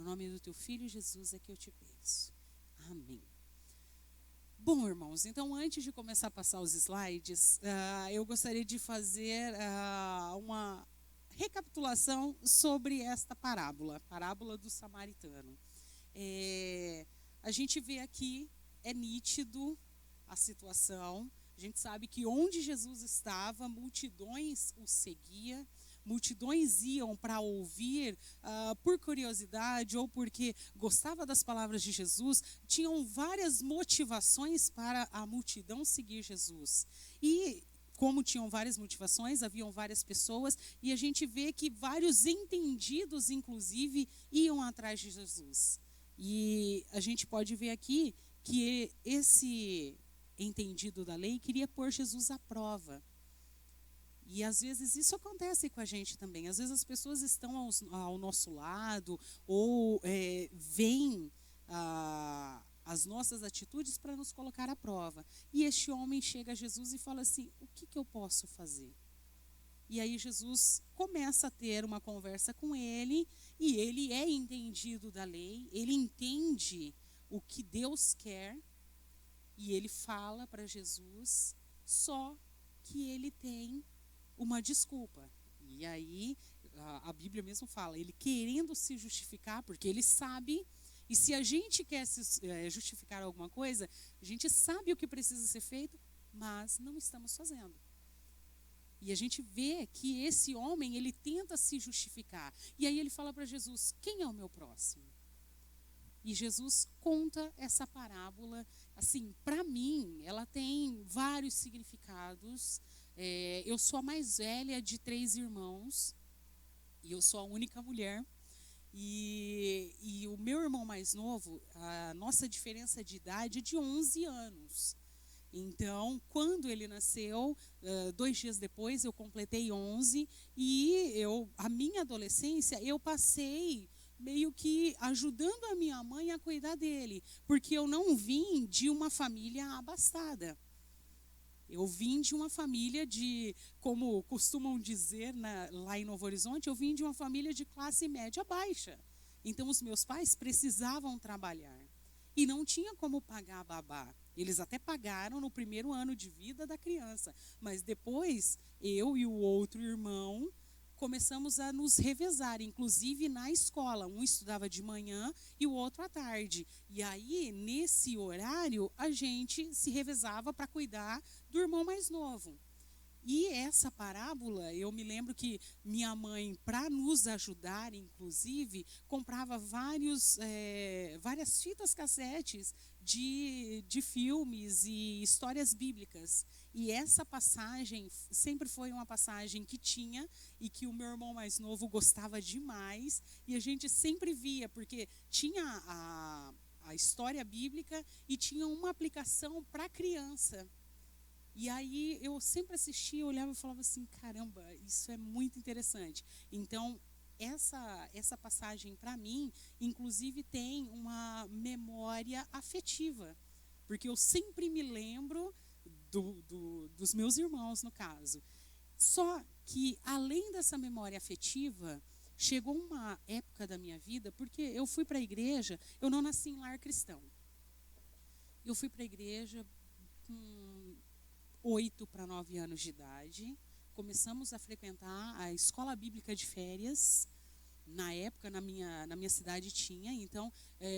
No nome do teu Filho Jesus é que eu te peço. Amém. Bom, irmãos, então antes de começar a passar os slides, eu gostaria de fazer uma recapitulação sobre esta parábola do samaritano. A gente vê aqui, é nítido a situação. A gente sabe que onde Jesus estava, multidões o seguiam, multidões iam para ouvir por curiosidade ou porque gostava das palavras de Jesus. Tinham várias motivações para a multidão seguir Jesus. E como tinham várias motivações, haviam várias pessoas, e a gente vê que vários entendidos, inclusive, iam atrás de Jesus. E a gente pode ver aqui que esse entendido da lei queria pôr Jesus à prova. E às vezes isso acontece com a gente também. Às vezes as pessoas estão ao nosso lado ou veem as nossas atitudes para nos colocar à prova. E este homem chega a Jesus e fala assim: o que eu posso fazer? E aí Jesus começa a ter uma conversa com ele, e ele é entendido da lei, ele entende o que Deus quer, e ele fala para Jesus, só que ele tem uma desculpa. E aí a Bíblia mesmo fala, ele querendo se justificar, porque ele sabe, e se a gente quer justificar alguma coisa, a gente sabe o que precisa ser feito, mas não estamos fazendo. E a gente vê que esse homem, ele tenta se justificar. E aí ele fala para Jesus: quem é o meu próximo? E Jesus conta essa parábola. Assim, para mim, ela tem vários significados. Eu sou a mais velha de 3 irmãos. E eu sou a única mulher. E o meu irmão mais novo, a nossa diferença de idade é de 11 anos. Então, quando ele nasceu, 2 dias depois, eu completei 11. E a minha adolescência, eu passei meio que ajudando a minha mãe a cuidar dele. Porque eu não vim de uma família abastada. Eu vim de uma família como costumam dizer lá em Novo Horizonte, eu vim de uma família de classe média baixa. Então, os meus pais precisavam trabalhar. E não tinha como pagar a babá. Eles até pagaram no primeiro ano de vida da criança. Mas depois, eu e o outro irmão começamos a nos revezar, inclusive na escola. Um estudava de manhã e o outro à tarde. E aí, nesse horário, a gente se revezava para cuidar do irmão mais novo. E essa parábola, eu me lembro que minha mãe, para nos ajudar, inclusive, comprava várias fitas cassetes de filmes e histórias bíblicas. E essa passagem sempre foi uma passagem que tinha e que o meu irmão mais novo gostava demais. E a gente sempre via, porque tinha a história bíblica e tinha uma aplicação para criança. E aí eu sempre assistia, olhava e falava assim: caramba, isso é muito interessante. Então, essa passagem para mim, inclusive, tem uma memória afetiva. Porque eu sempre me lembro dos meus irmãos, no caso. Só que, além dessa memória afetiva, chegou uma época da minha vida, porque eu fui para a igreja, eu não nasci em lar cristão. Eu fui para a igreja com 8 para 9 anos de idade. Começamos a frequentar a escola bíblica de férias. Na época, na minha cidade tinha. Então,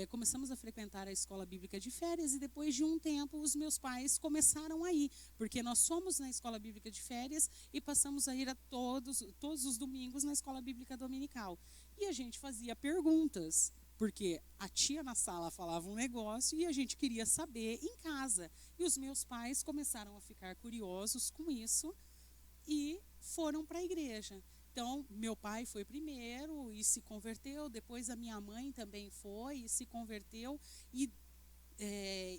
começamos a frequentar a escola bíblica de férias. E depois de um tempo, os meus pais começaram a ir. Porque nós fomos na escola bíblica de férias e passamos a ir a todos os domingos na escola bíblica dominical. E a gente fazia perguntas. Porque a tia na sala falava um negócio e a gente queria saber em casa. E os meus pais começaram a ficar curiosos com isso e foram para a igreja. Então, meu pai foi primeiro e se converteu. Depois a minha mãe também foi e se converteu. E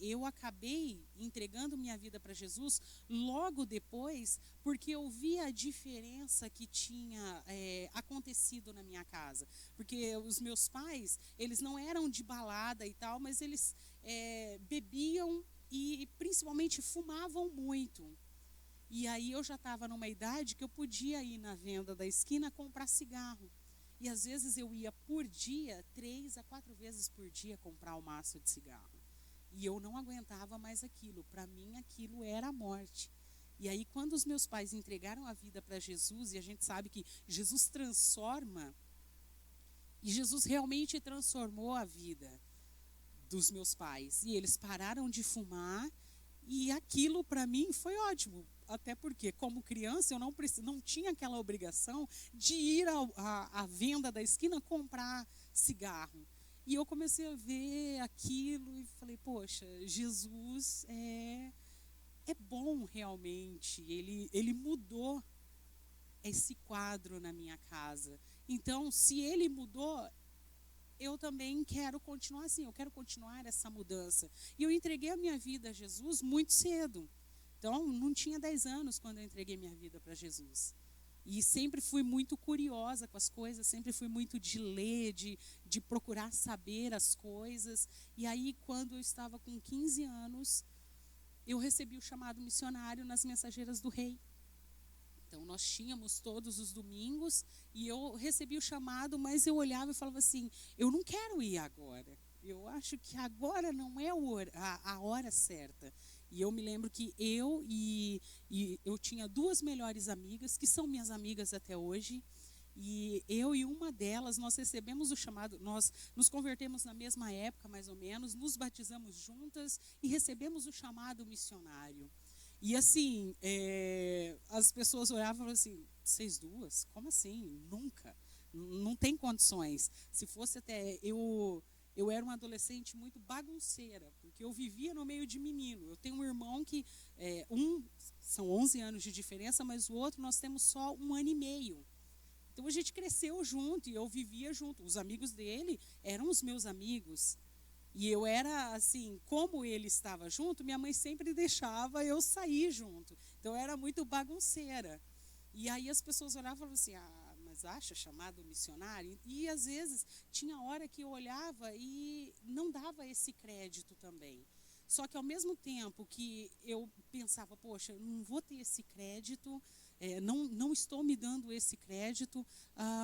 eu acabei entregando minha vida para Jesus logo depois, porque eu vi a diferença que tinha acontecido na minha casa. Porque os meus pais, eles não eram de balada e tal, mas eles bebiam e principalmente fumavam muito. E aí eu já estava numa idade que eu podia ir na venda da esquina comprar cigarro. E às vezes eu ia por dia, 3 a 4 vezes por dia, comprar um maço de cigarro. E eu não aguentava mais aquilo. Para mim, aquilo era a morte. E aí, quando os meus pais entregaram a vida para Jesus, e a gente sabe que Jesus transforma, e Jesus realmente transformou a vida dos meus pais. E eles pararam de fumar, e aquilo para mim foi ótimo. Até porque, como criança, eu não tinha aquela obrigação de ir à venda da esquina comprar cigarro. E eu comecei a ver aquilo e falei, poxa, Jesus é bom realmente. Ele mudou esse quadro na minha casa. Então, se ele mudou, eu também quero continuar assim, eu quero continuar essa mudança. E eu entreguei a minha vida a Jesus muito cedo. Então, não tinha 10 anos quando eu entreguei minha vida para Jesus. E sempre fui muito curiosa com as coisas, sempre fui muito de ler, de procurar saber as coisas. E aí, quando eu estava com 15 anos, eu recebi o chamado missionário nas Mensageiras do Rei. Então, nós tínhamos todos os domingos e eu recebi o chamado, mas eu olhava e falava assim, eu não quero ir agora. Eu acho que agora não é a hora certa. E eu me lembro que eu tinha 2 melhores amigas, que são minhas amigas até hoje. E eu e uma delas, nós recebemos o chamado, nós nos convertemos na mesma época, mais ou menos, nos batizamos juntas e recebemos o chamado missionário. E assim, as pessoas olhavam e falavam assim, vocês duas? Como assim? Nunca. Não tem condições. Se fosse até eu era uma adolescente muito bagunceira, porque eu vivia no meio de menino. Eu tenho um irmão que, são 11 anos de diferença, mas o outro nós temos só 1 ano e meio. Então a gente cresceu junto e eu vivia junto. Os amigos dele eram os meus amigos. E eu era assim, como ele estava junto, minha mãe sempre deixava eu sair junto. Então eu era muito bagunceira. E aí as pessoas olhavam e falavam assim, mas acha chamado missionário? E às vezes tinha hora que eu olhava e não dava esse crédito também. Só que ao mesmo tempo que eu pensava, poxa, eu não vou ter esse crédito, não estou me dando esse crédito,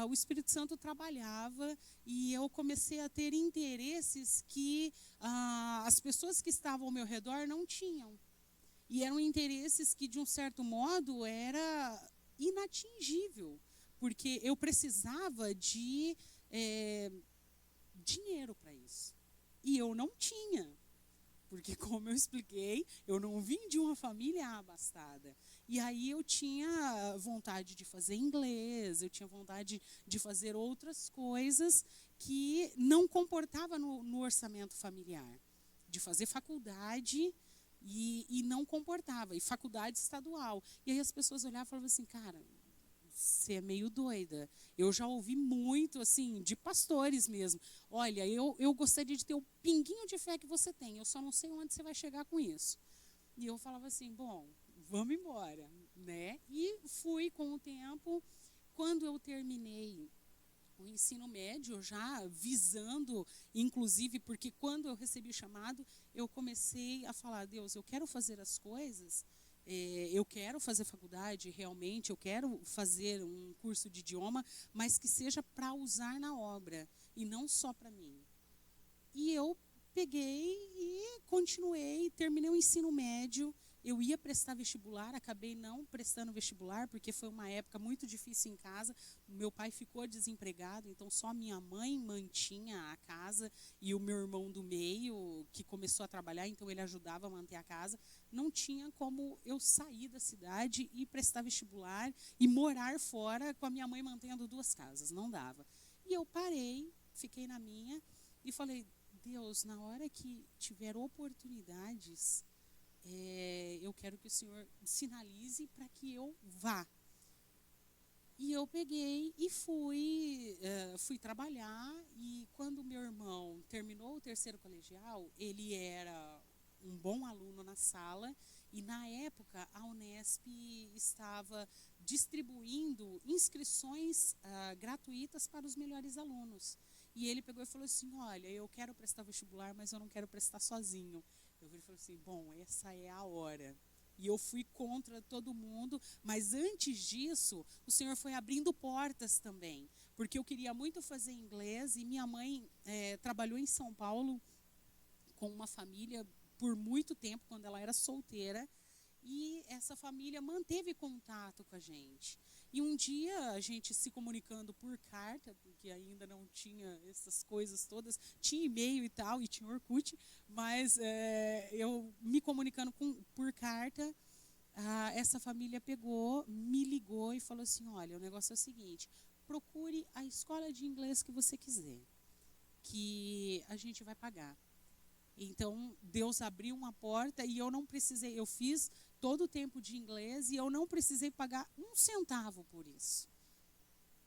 o Espírito Santo trabalhava e eu comecei a ter interesses que as pessoas que estavam ao meu redor não tinham. E eram interesses que, de um certo modo, era inatingível, porque eu precisava de dinheiro para isso. E eu não tinha. Porque, como eu expliquei, eu não vim de uma família abastada. E aí eu tinha vontade de fazer inglês, eu tinha vontade de fazer outras coisas que não comportava no orçamento familiar. De fazer faculdade e não comportava. E faculdade estadual. E aí as pessoas olhavam e falavam assim, cara, você é meio doida. Eu já ouvi muito, assim, de pastores mesmo. Olha, eu gostaria de ter o pinguinho de fé que você tem. Eu só não sei onde você vai chegar com isso. E eu falava assim, bom, vamos embora, né? E fui com o tempo. Quando eu terminei o ensino médio, já visando, inclusive, porque quando eu recebi o chamado, eu comecei a falar, Deus, eu quero fazer as coisas... eu quero fazer faculdade, realmente, eu quero fazer um curso de idioma, mas que seja para usar na obra, e não só para mim. E eu peguei e continuei, terminei o ensino médio, eu ia prestar vestibular, acabei não prestando vestibular, porque foi uma época muito difícil em casa, meu pai ficou desempregado, então só minha mãe mantinha a casa, e o meu irmão do meio, que começou a trabalhar, então ele ajudava a manter a casa, não tinha como eu sair da cidade e prestar vestibular e morar fora com a minha mãe mantendo 2 casas, não dava. E eu parei, fiquei na minha e falei, Deus, na hora que tiver oportunidades, eu quero que o Senhor sinalize para que eu vá. E eu peguei e fui trabalhar, e quando meu irmão terminou o 3º colegial, ele era um bom aluno na sala, e na época a Unesp estava distribuindo inscrições gratuitas para os melhores alunos. E ele pegou e falou assim, olha, eu quero prestar vestibular, mas eu não quero prestar sozinho. Eu falei assim, bom, essa é a hora. e eu fui contra todo mundo, mas antes disso, o Senhor foi abrindo portas também, porque eu queria muito fazer inglês, e minha mãe trabalhou em São Paulo com uma família por muito tempo, quando ela era solteira, e essa família manteve contato com a gente. E um dia, a gente se comunicando por carta, porque ainda não tinha essas coisas todas, tinha e-mail e tal, e tinha Orkut, mas eu me comunicando por carta, essa família pegou, me ligou e falou assim, olha, o negócio é o seguinte, procure a escola de inglês que você quiser, que a gente vai pagar. Então, Deus abriu uma porta e eu não precisei, eu fiz todo o tempo de inglês e eu não precisei pagar um centavo por isso.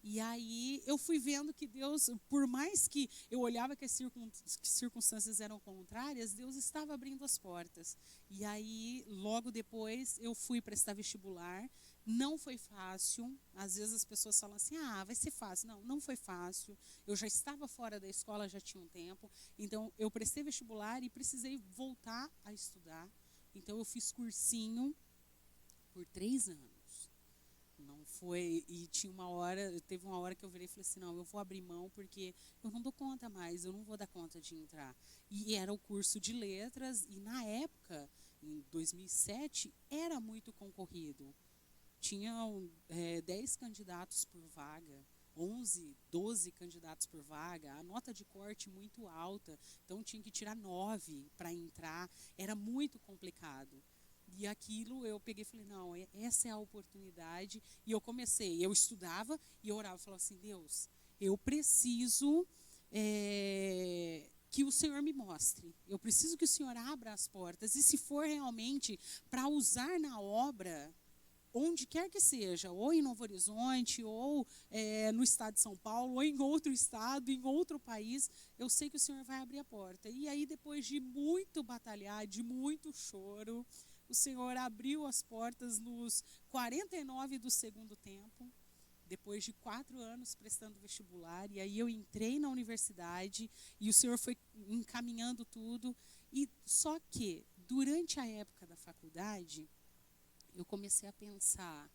E aí eu fui vendo que Deus, por mais que eu olhava que as circunstâncias eram contrárias, Deus estava abrindo as portas. E aí, logo depois, eu fui prestar vestibular. Não foi fácil. Às vezes as pessoas falam assim, vai ser fácil. Não, não foi fácil. Eu já estava fora da escola, já tinha um tempo. Então, eu prestei vestibular e precisei voltar a estudar. Então, eu fiz cursinho por 3 anos. Não foi, e teve uma hora que eu virei e falei assim, não, eu vou abrir mão porque eu não dou conta mais, eu não vou dar conta de entrar. E era o curso de letras, e na época, em 2007, era muito concorrido. Tinham 10 candidatos por vaga, 11, 12 candidatos por vaga, a nota de corte muito alta, então tinha que tirar 9 para entrar, era muito complicado. E aquilo eu peguei e falei, não, essa é a oportunidade. E eu comecei, eu estudava e eu orava, falava assim, Deus, eu preciso que o Senhor me mostre. Eu preciso que o Senhor abra as portas. E se for realmente para usar na obra, onde quer que seja, ou em Novo Horizonte, ou no estado de São Paulo, ou em outro estado, em outro país, eu sei que o Senhor vai abrir a porta. E aí, depois de muito batalhar, de muito choro, o Senhor abriu as portas nos 49 do segundo tempo, depois de 4 anos prestando vestibular, e aí eu entrei na universidade, e o Senhor foi encaminhando tudo, e só que, durante a época da faculdade, eu comecei a pensar,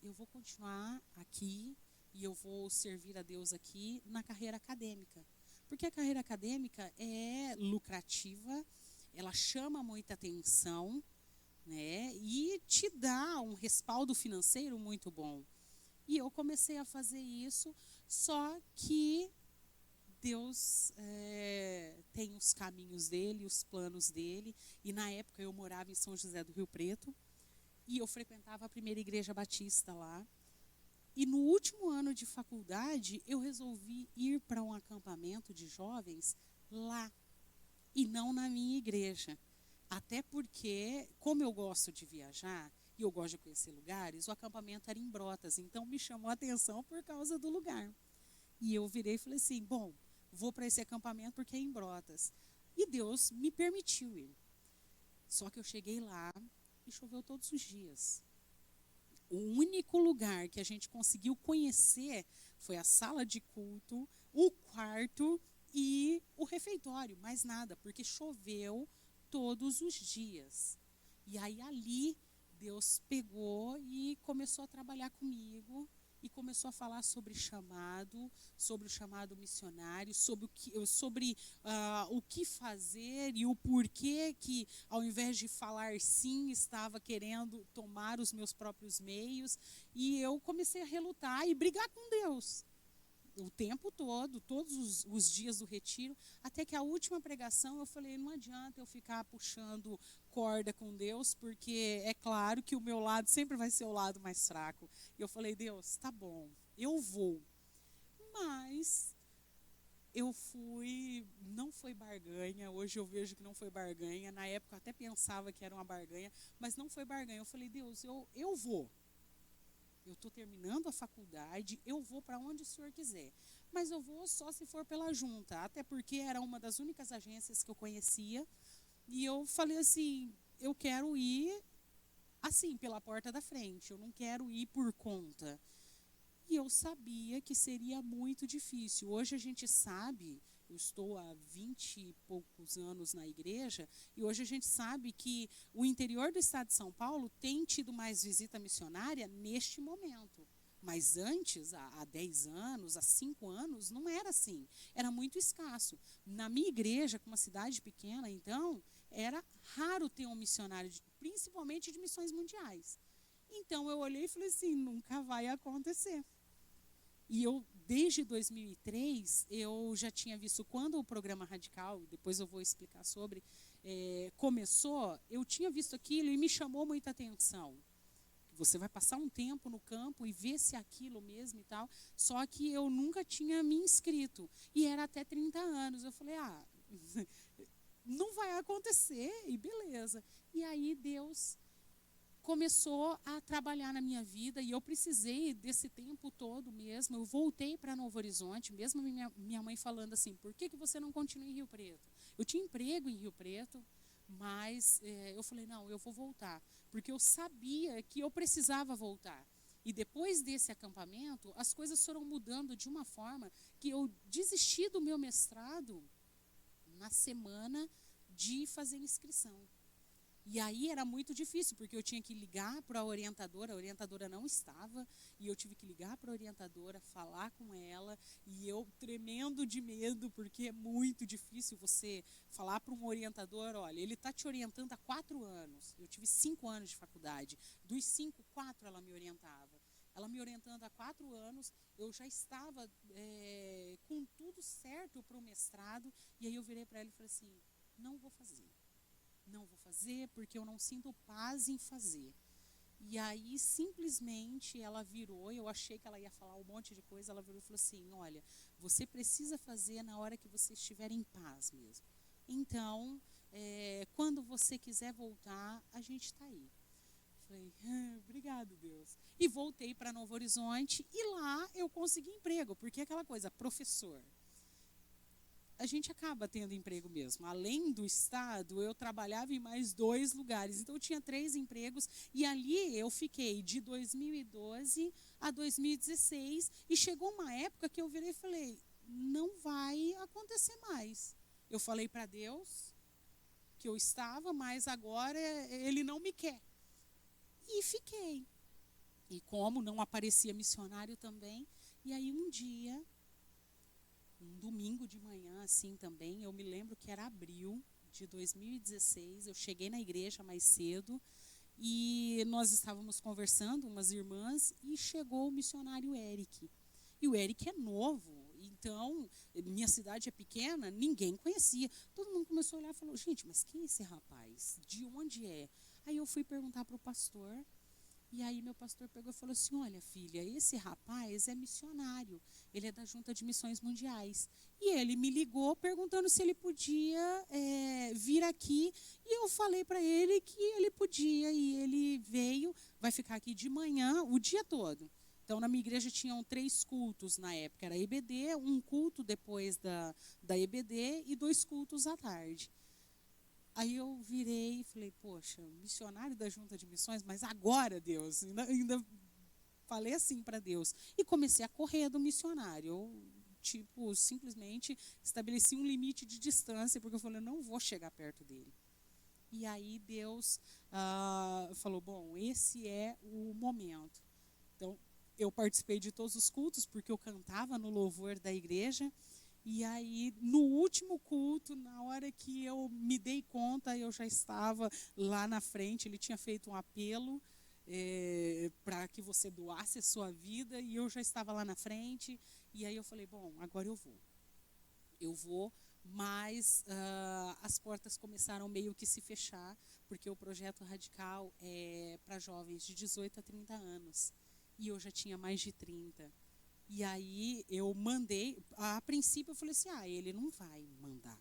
eu vou continuar aqui, e eu vou servir a Deus aqui na carreira acadêmica, porque a carreira acadêmica é lucrativa, ela chama muita atenção, né, e te dá um respaldo financeiro muito bom. E eu comecei a fazer isso, só que Deus tem os caminhos dele, os planos dele, e na época eu morava em São José do Rio Preto, e eu frequentava a primeira igreja batista lá, e no último ano de faculdade eu resolvi ir para um acampamento de jovens lá, e não na minha igreja. Até porque, como eu gosto de viajar e eu gosto de conhecer lugares, o acampamento era em Brotas, então me chamou a atenção por causa do lugar. E eu virei e falei assim, bom, vou para esse acampamento porque é em Brotas. E Deus me permitiu ir. Só que eu cheguei lá e choveu todos os dias. O único lugar que a gente conseguiu conhecer foi a sala de culto, o quarto e o refeitório, mais nada, porque choveu todos os dias. E aí ali Deus pegou e começou a trabalhar comigo e começou a falar sobre o chamado missionário, sobre o que fazer e o porquê que, ao invés de falar sim, estava querendo tomar os meus próprios meios. E eu comecei a relutar e brigar com Deus o tempo todo, todos os dias do retiro, até que a última pregação eu falei, não adianta eu ficar puxando corda com Deus, porque é claro que o meu lado sempre vai ser o lado mais fraco. E eu falei, Deus, tá bom, eu vou. Mas eu fui, não foi barganha, hoje eu vejo que não foi barganha, na época eu até pensava que era uma barganha, mas não foi barganha. Eu falei, Deus, eu vou. Eu estou terminando a faculdade, eu vou para onde o senhor quiser. Mas eu vou só se for pela junta, até porque era uma das únicas agências que eu conhecia. E eu falei assim, eu quero ir assim, pela porta da frente, eu não quero ir por conta. E eu sabia que seria muito difícil. Hoje a gente sabe Eu estou há 20 e poucos anos na igreja, e hoje a gente sabe que o interior do estado de São Paulo tem tido mais visita missionária neste momento. Mas antes, há 10 anos, há 5 anos, não era assim. Era muito escasso. Na minha igreja, com uma cidade pequena, então, era raro ter um missionário, principalmente de missões mundiais. Então, eu olhei e falei assim, nunca vai acontecer. E eu, desde 2003, eu já tinha visto quando o programa Radical, depois eu vou explicar sobre, começou, eu tinha visto aquilo e me chamou muita atenção. Você vai passar um tempo no campo e ver se é aquilo mesmo e tal. Só que eu nunca tinha me inscrito. E era até 30 anos. Eu falei, não vai acontecer, e beleza. E aí Deus começou a trabalhar na minha vida e eu precisei desse tempo todo mesmo. Eu voltei para Novo Horizonte, mesmo minha mãe falando assim, por que você não continua em Rio Preto? Eu tinha emprego em Rio Preto, mas eu falei, não, eu vou voltar, porque eu sabia que eu precisava voltar. E depois desse acampamento, as coisas foram mudando de uma forma que eu desisti do meu mestrado na semana de fazer inscrição. E aí era muito difícil, porque eu tinha que ligar para a orientadora não estava, e eu tive que ligar para a orientadora, falar com ela, e eu tremendo de medo, porque é muito difícil você falar para um orientador, olha, ele está te orientando há 4 anos, eu tive 5 anos de faculdade, dos 5, 4 ela me orientava. Ela me orientando há 4 anos, eu já estava com tudo certo para o mestrado, e aí eu virei para ela e falei assim, não vou fazer porque eu não sinto paz em fazer. E aí, simplesmente, ela virou, eu achei que ela ia falar um monte de coisa, ela virou e falou assim, olha, você precisa fazer na hora que você estiver em paz mesmo. Então, quando você quiser voltar, a gente está aí. Falei, obrigado, Deus. E voltei para Novo Horizonte e lá eu consegui emprego, porque é aquela coisa, professor. A gente acaba tendo emprego mesmo. Além do estado, eu trabalhava em mais 2 lugares. Então, eu tinha 3 empregos. E ali eu fiquei de 2012 a 2016. E chegou uma época que eu virei e falei, não vai acontecer mais. Eu falei para Deus que eu estava, mas agora Ele não me quer. E fiquei. E como não aparecia missionário também. E aí, um dia, um domingo de manhã, assim também, eu me lembro que era abril de 2016, eu cheguei na igreja mais cedo e nós estávamos conversando, umas irmãs, e chegou o missionário Eric. E o Eric é novo, então, minha cidade é pequena, ninguém conhecia. Todo mundo começou a olhar e falou, gente, mas quem é esse rapaz? De onde é? Aí eu fui perguntar para o pastor. E aí meu pastor pegou e falou assim, olha filha, esse rapaz é missionário, ele é da Junta de Missões Mundiais. E ele me ligou perguntando se ele podia vir aqui, e eu falei para ele que ele podia, e ele veio, vai ficar aqui de manhã o dia todo. Então na minha igreja tinham 3 cultos na época, era EBD, um culto depois da EBD e 2 cultos à tarde. Aí eu virei e falei, poxa, missionário da Junta de Missões, mas agora, Deus, ainda falei assim para Deus. E comecei a correr do missionário. Eu, simplesmente estabeleci um limite de distância, porque eu falei, eu não vou chegar perto dele. E aí Deus falou, bom, esse é o momento. Então, eu participei de todos os cultos, porque eu cantava no louvor da igreja. E aí, no último culto, na hora que eu me dei conta, eu já estava lá na frente. Ele tinha feito um apelo para que você doasse a sua vida, e eu já estava lá na frente. E aí eu falei, bom, agora eu vou. Eu vou, mas as portas começaram meio que se fechar, porque o projeto Radical é para jovens de 18 a 30 anos. E eu já tinha mais de 30. E aí eu mandei, a princípio eu falei assim, ele não vai mandar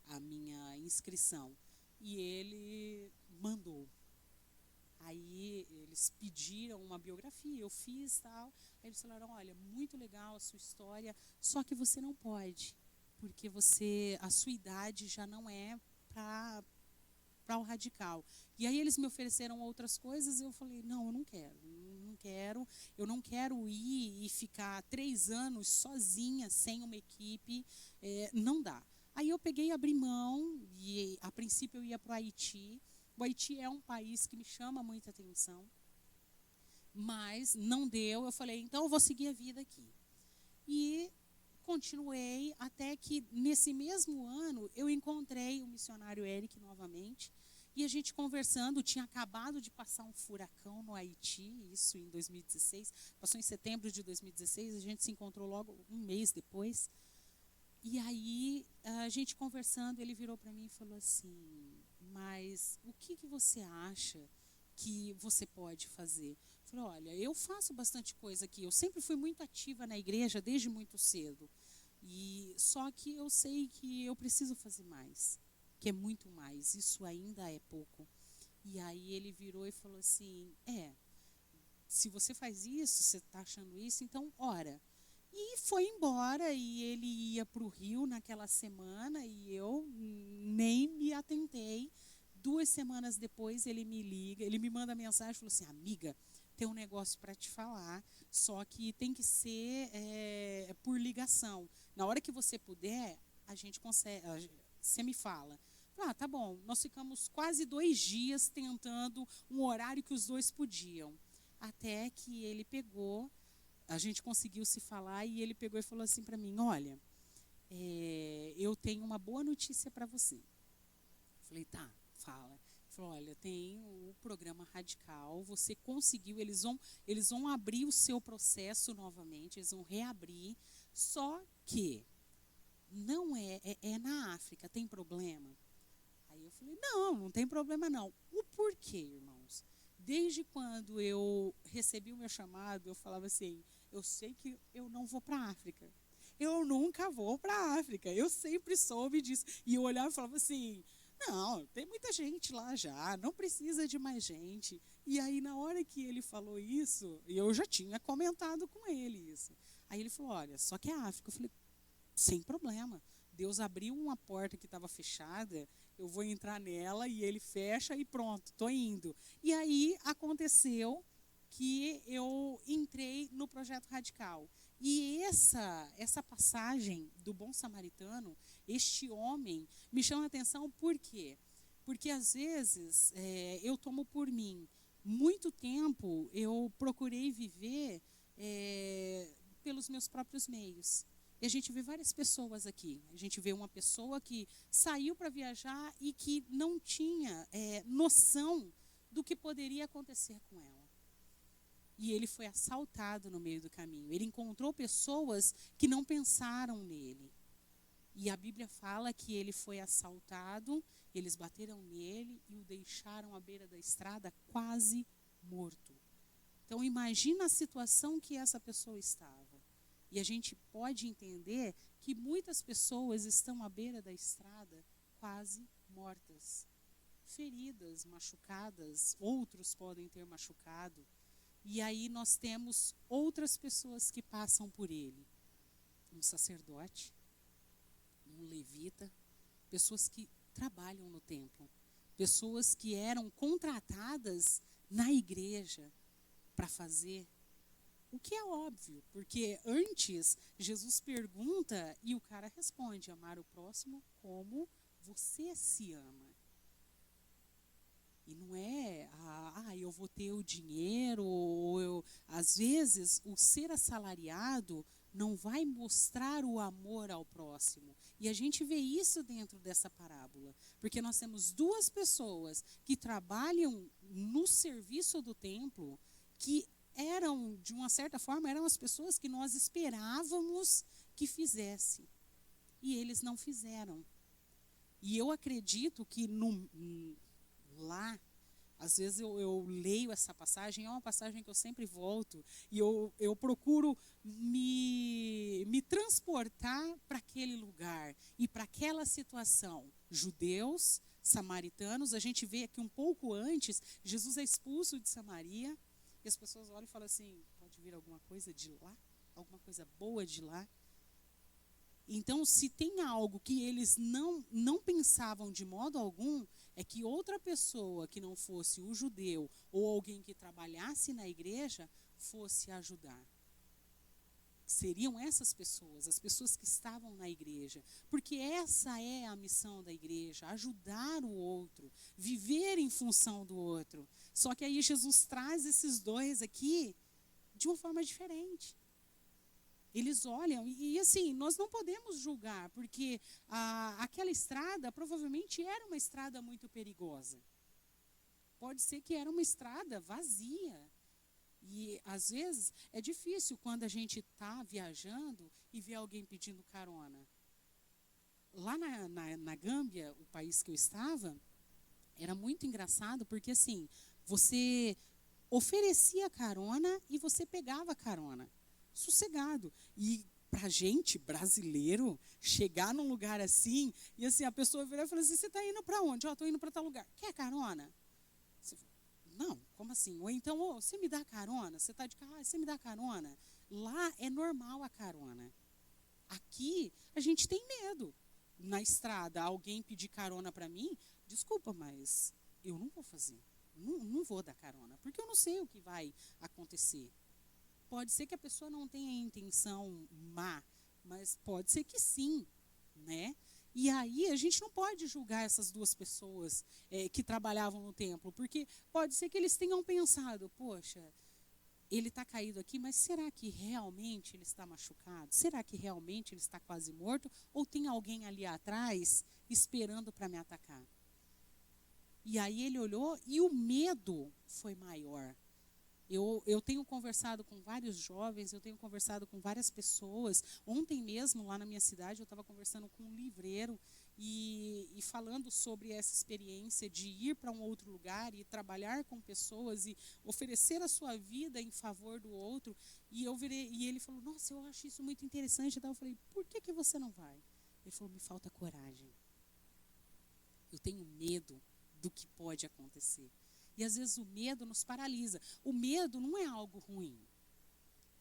a minha inscrição. E ele mandou. Aí eles pediram uma biografia, eu fiz tal. Aí eles falaram, olha, muito legal a sua história, só que você não pode, porque a sua idade já não é para para o radical. E aí eles me ofereceram outras coisas e eu falei, não, eu não quero ir e ficar 3 anos sozinha, sem uma equipe, não dá. Aí eu peguei e abri mão, e a princípio eu ia para o Haiti. O Haiti é um país que me chama muita atenção, mas não deu. Eu falei, então eu vou seguir a vida aqui. E continuei até que, nesse mesmo ano, eu encontrei o missionário Eric novamente. E a gente conversando, tinha acabado de passar um furacão no Haiti, isso em 2016. Passou em setembro de 2016, a gente se encontrou logo um mês depois. E aí, a gente conversando, ele virou para mim e falou assim, mas o que você acha que você pode fazer? Eu falei, olha, eu faço bastante coisa aqui, eu sempre fui muito ativa na igreja desde muito cedo. Só que eu sei que eu preciso fazer mais, que é muito mais, isso ainda é pouco. E aí ele virou e falou assim, se você faz isso, você está achando isso, então ora. E foi embora, e ele ia para o Rio naquela semana, e eu nem me atentei. 2 semanas depois ele me liga, ele me manda mensagem e falou assim, amiga, tem um negócio para te falar, só que tem que ser por ligação. Na hora que você puder, a gente consegue, você me fala. Tá bom, nós ficamos quase 2 dias tentando um horário que os dois podiam. Até que ele pegou, a gente conseguiu se falar, e ele pegou e falou assim para mim, olha, eu tenho uma boa notícia para você. Eu falei, tá, fala. Ele falou, olha, tem o programa Radical, você conseguiu, eles vão abrir o seu processo novamente, eles vão reabrir, só que não é na África, tem problema? Aí eu falei, não tem problema não. O porquê, irmãos? Desde quando eu recebi o meu chamado, eu falava assim, eu sei que eu não vou para a África. Eu nunca vou para a África. Eu sempre soube disso. E eu olhava e falava assim, não, tem muita gente lá já, não precisa de mais gente. E aí, na hora que ele falou isso, eu já tinha comentado com ele isso. Aí ele falou, olha, só que é a África. Eu falei, sem problema. Deus abriu uma porta que estava fechada, eu vou entrar nela, e ele fecha e pronto, estou indo. E aí aconteceu que eu entrei no Projeto Radical. E essa passagem do bom samaritano, este homem, me chama a atenção por quê? Porque às vezes eu tomo por mim. Muito tempo eu procurei viver pelos meus próprios meios. E a gente vê várias pessoas aqui. A gente vê uma pessoa que saiu para viajar e que não tinha noção do que poderia acontecer com ela. E ele foi assaltado no meio do caminho. Ele encontrou pessoas que não pensaram nele. E a Bíblia fala que ele foi assaltado, eles bateram nele e o deixaram à beira da estrada quase morto. Então imagina a situação que essa pessoa estava. E a gente pode entender que muitas pessoas estão à beira da estrada quase mortas, feridas, machucadas, outros podem ter machucado. E aí nós temos outras pessoas que passam por ele. Um sacerdote, um levita, pessoas que trabalham no templo, pessoas que eram contratadas na igreja para fazer. O que é óbvio, porque antes Jesus pergunta e o cara responde, amar o próximo como você se ama. E não é, eu vou ter o dinheiro, ou às vezes o ser assalariado não vai mostrar o amor ao próximo. E a gente vê isso dentro dessa parábola, porque nós temos 2 pessoas que trabalham no serviço do templo, que eram, de uma certa forma, eram as pessoas que nós esperávamos que fizessem. E eles não fizeram. E eu acredito que lá, às vezes eu leio essa passagem, é uma passagem que eu sempre volto, e eu procuro me transportar para aquele lugar e para aquela situação. Judeus, samaritanos, a gente vê que um pouco antes, Jesus é expulso de Samaria, e as pessoas olham e falam assim, pode vir alguma coisa de lá? Alguma coisa boa de lá? Então, se tem algo que eles não pensavam de modo algum, é que outra pessoa que não fosse o judeu ou alguém que trabalhasse na igreja fosse ajudar. Seriam essas pessoas, as pessoas que estavam na igreja. Porque essa é a missão da igreja, ajudar o outro, viver em função do outro. Só que aí Jesus traz esses dois aqui de uma forma diferente. Eles olham, e assim, nós não podemos julgar, porque aquela estrada provavelmente era uma estrada muito perigosa. Pode ser que era uma estrada vazia. E às vezes é difícil quando a gente está viajando e vê alguém pedindo carona. Lá na Gâmbia, o país que eu estava, era muito engraçado, porque assim, você oferecia carona e você pegava carona. Sossegado. E pra gente, brasileiro, chegar num lugar assim, e assim, a pessoa virar e falar assim, você está indo para onde? Estou indo para tal lugar. Quer carona? Você, não, como assim? Ou então, você me dá carona? Você está de carro, você me dá carona? Lá é normal a carona. Aqui, a gente tem medo. Na estrada, alguém pedir carona para mim, desculpa, mas eu não vou fazer. Não vou dar carona, porque eu não sei o que vai acontecer. Pode ser que a pessoa não tenha intenção má, mas pode ser que sim, né? E aí a gente não pode julgar essas duas pessoas que trabalhavam no templo, porque pode ser que eles tenham pensado, poxa, ele está caído aqui, mas será que realmente ele está machucado? Será que realmente ele está quase morto? Ou tem alguém ali atrás esperando para me atacar? E aí ele olhou e o medo foi maior. Eu tenho conversado com vários jovens, eu tenho conversado com várias pessoas. Ontem mesmo, lá na minha cidade, eu estava conversando com um livreiro e falando sobre essa experiência de ir para um outro lugar e trabalhar com pessoas e oferecer a sua vida em favor do outro. E ele falou, nossa, eu acho isso muito interessante. Então eu falei, por que você não vai? Ele falou, me falta coragem. Eu tenho medo do que pode acontecer. E às vezes o medo nos paralisa. O medo não é algo ruim.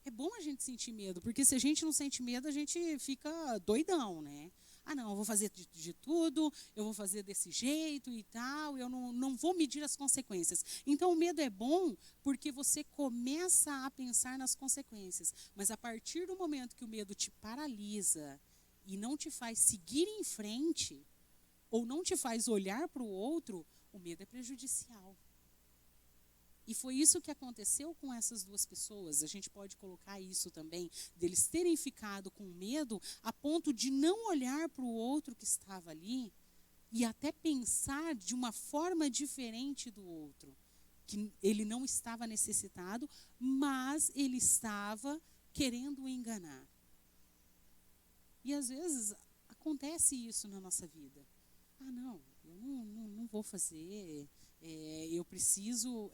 É bom a gente sentir medo, porque se a gente não sente medo, a gente fica doidão, né? Ah, não, eu vou fazer de tudo, eu vou fazer desse jeito e tal, eu não vou medir as consequências. Então o medo é bom porque você começa a pensar nas consequências. Mas a partir do momento que o medo te paralisa e não te faz seguir em frente, ou não te faz olhar para o outro, o medo é prejudicial. E foi isso que aconteceu com essas duas pessoas. A gente pode colocar isso também, deles terem ficado com medo a ponto de não olhar para o outro que estava ali e até pensar de uma forma diferente do outro. Que ele não estava necessitado, mas ele estava querendo o enganar. E às vezes acontece isso na nossa vida. Ah, não, eu não vou fazer... eu preciso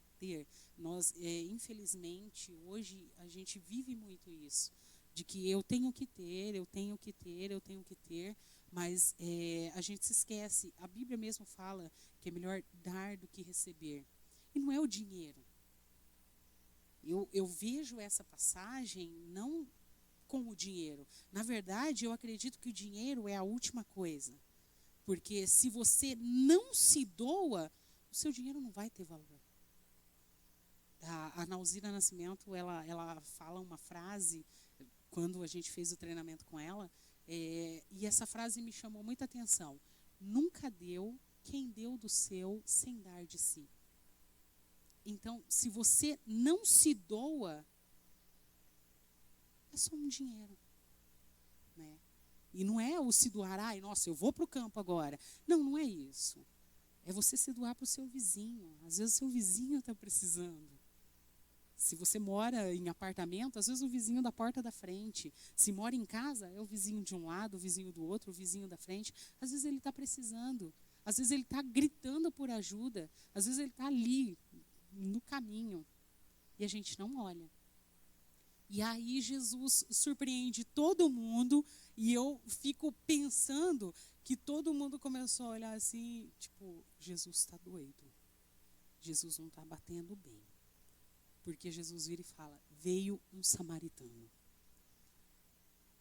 ter. Nós, infelizmente, hoje a gente vive muito isso, de que eu tenho que ter, mas a gente se esquece. A Bíblia mesmo fala que é melhor dar do que receber. E não é o dinheiro. Eu vejo essa passagem não com o dinheiro. Na verdade, eu acredito que o dinheiro é a última coisa. Porque se você não se doa, o seu dinheiro não vai ter valor. A Nauzira Nascimento, ela fala uma frase, quando a gente fez o treinamento com ela, e essa frase me chamou muita atenção. Nunca deu quem deu do seu sem dar de si. Então, se você não se doa, é só um dinheiro, né? E não é o se doar, ai, nossa, eu vou para o campo agora. Não é isso. É você se doar para o seu vizinho. Às vezes o seu vizinho está precisando. Se você mora em apartamento, às vezes o vizinho da porta da frente. Se mora em casa, é o vizinho de um lado, o vizinho do outro, o vizinho da frente. Às vezes ele está precisando. Às vezes ele está gritando por ajuda. Às vezes ele está ali, no caminho. E a gente não olha. E aí Jesus surpreende todo mundo e eu fico pensando que todo mundo começou a olhar assim, tipo, Jesus está doido. Jesus não está batendo bem. Porque Jesus vira e fala, veio um samaritano.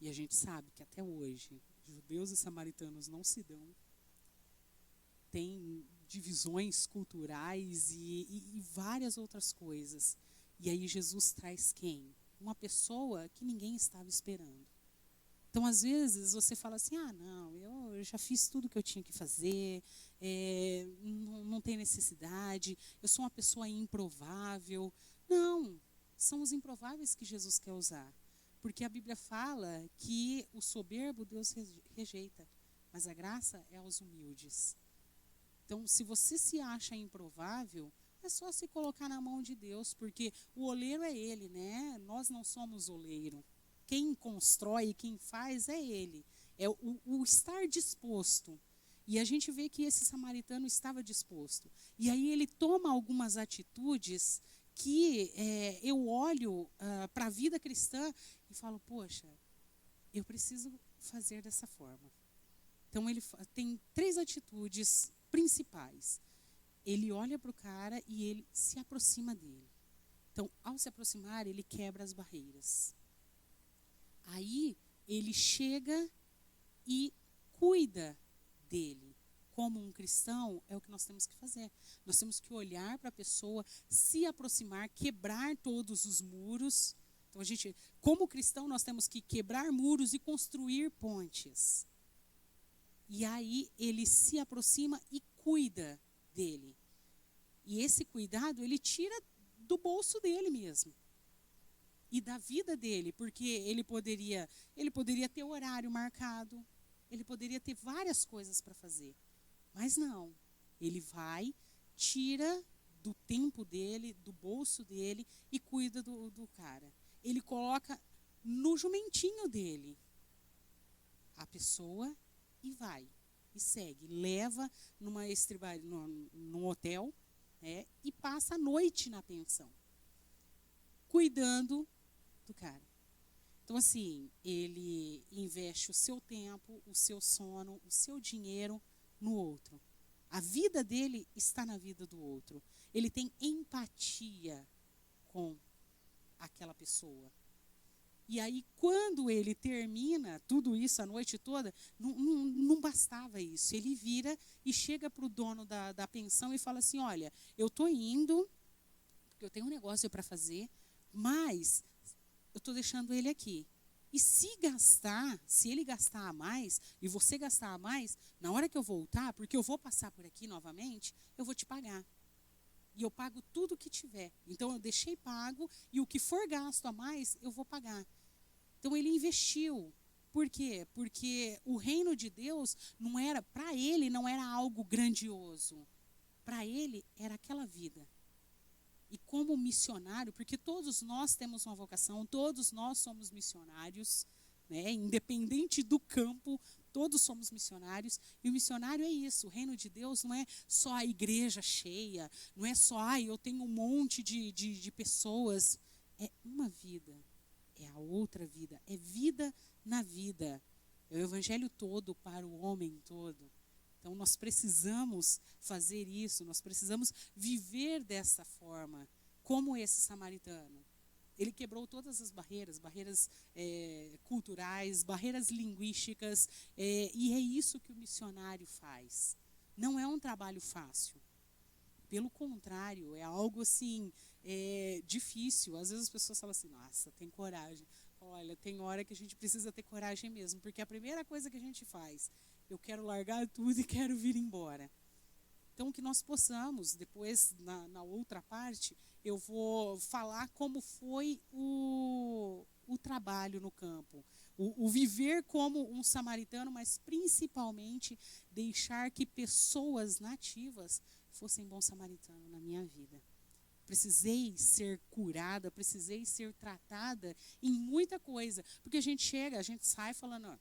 E a gente sabe que até hoje, judeus e samaritanos não se dão. Tem divisões culturais e várias outras coisas. E aí Jesus traz quem? Uma pessoa que ninguém estava esperando. Então, às vezes, você fala assim, não, eu já fiz tudo que eu tinha que fazer, não tem necessidade, eu sou uma pessoa improvável. Não, são os improváveis que Jesus quer usar. Porque a Bíblia fala que o soberbo Deus rejeita, mas a graça é aos humildes. Então, se você se acha improvável, é só se colocar na mão de Deus, porque o oleiro é Ele, né? Nós não somos oleiro. Quem constrói, quem faz é Ele. É o estar disposto. E a gente vê que esse samaritano estava disposto. E aí ele toma algumas atitudes que eu olho para a vida cristã e falo, poxa, eu preciso fazer dessa forma. Então ele tem 3 atitudes principais. Ele olha para o cara e ele se aproxima dele. Então, ao se aproximar, ele quebra as barreiras. Aí, ele chega e cuida dele. Como um cristão, é o que nós temos que fazer. Nós temos que olhar para a pessoa, se aproximar, quebrar todos os muros. Então, como cristão, nós temos que quebrar muros e construir pontes. E aí, ele se aproxima e cuida dele. E esse cuidado, ele tira do bolso dele mesmo. E da vida dele, porque ele poderia ter horário marcado, ele poderia ter várias coisas para fazer. Mas não, ele vai, tira do tempo dele, do bolso dele e cuida do cara. Ele coloca no jumentinho dele a pessoa e vai, e segue. Leva num hotel, e passa a noite na pensão, cuidando do cara. Então, assim, ele investe o seu tempo, o seu sono, o seu dinheiro no outro. A vida dele está na vida do outro. Ele tem empatia com aquela pessoa. E aí, quando ele termina tudo isso a noite toda, não bastava isso. Ele vira e chega para o dono da pensão e fala assim, olha, eu estou indo, porque eu tenho um negócio para fazer, mas eu estou deixando ele aqui. E se ele gastar a mais, e você gastar a mais, na hora que eu voltar, porque eu vou passar por aqui novamente, eu vou te pagar. E eu pago tudo que tiver. Então, eu deixei pago, e o que for gasto a mais, eu vou pagar. Então, ele investiu. Por quê? Porque o reino de Deus, para ele, não era algo grandioso. Para ele, era aquela vida. E como missionário, porque todos nós temos uma vocação, todos nós somos missionários, né? Independente do campo, todos somos missionários. E o missionário é isso, o reino de Deus não é só a igreja cheia, não é só, eu tenho um monte de pessoas. É uma vida, é a outra vida, é vida na vida. É o evangelho todo para o homem todo. Então, nós precisamos fazer isso, nós precisamos viver dessa forma, como esse samaritano. Ele quebrou todas as barreiras culturais, barreiras linguísticas, e é isso que o missionário faz. Não é um trabalho fácil. Pelo contrário, é algo assim, difícil. Às vezes as pessoas falam assim, nossa, tem coragem. Olha, tem hora que a gente precisa ter coragem mesmo, porque a primeira coisa que a gente faz, eu quero largar tudo e quero vir embora. Então, que nós possamos, depois, na outra parte, eu vou falar como foi o trabalho no campo. O viver como um samaritano, mas principalmente deixar que pessoas nativas fossem bons samaritanos na minha vida. Precisei ser curada, precisei ser tratada em muita coisa. Porque a gente sai falando,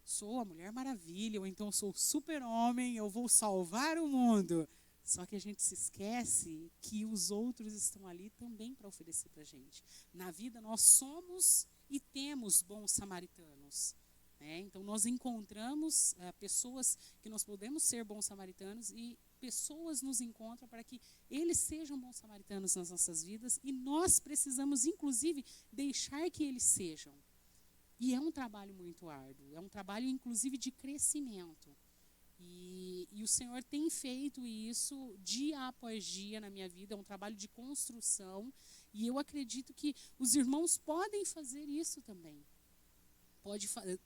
sou a Mulher Maravilha, ou então sou o super-homem, eu vou salvar o mundo. Só que a gente se esquece que os outros estão ali também para oferecer para a gente. Na vida nós somos e temos bons samaritanos. Então nós encontramos pessoas que nós podemos ser bons samaritanos e pessoas nos encontram para que eles sejam bons samaritanos nas nossas vidas e nós precisamos inclusive deixar que eles sejam. E é um trabalho muito árduo, é um trabalho inclusive de crescimento. E o Senhor tem feito isso dia após dia na minha vida, é um trabalho de construção, e eu acredito que os irmãos podem fazer isso também.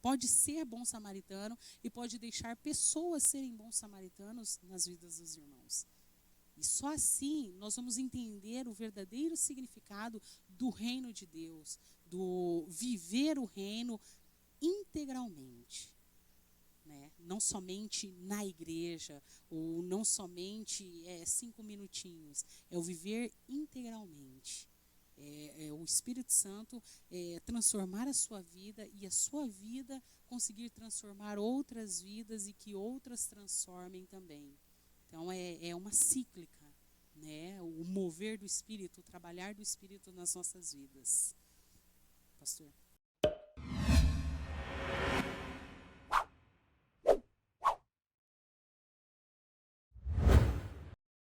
Pode ser bom samaritano e pode deixar pessoas serem bons samaritanos nas vidas dos irmãos. E só assim nós vamos entender o verdadeiro significado do reino de Deus, do viver o reino integralmente. Né? Não somente na igreja, ou não somente 5 minutinhos, é o viver integralmente. É o Espírito Santo transformar a sua vida e a sua vida conseguir transformar outras vidas e que outras transformem também. Então é uma cíclica, né? O mover do Espírito, o trabalhar do Espírito nas nossas vidas. Pastor?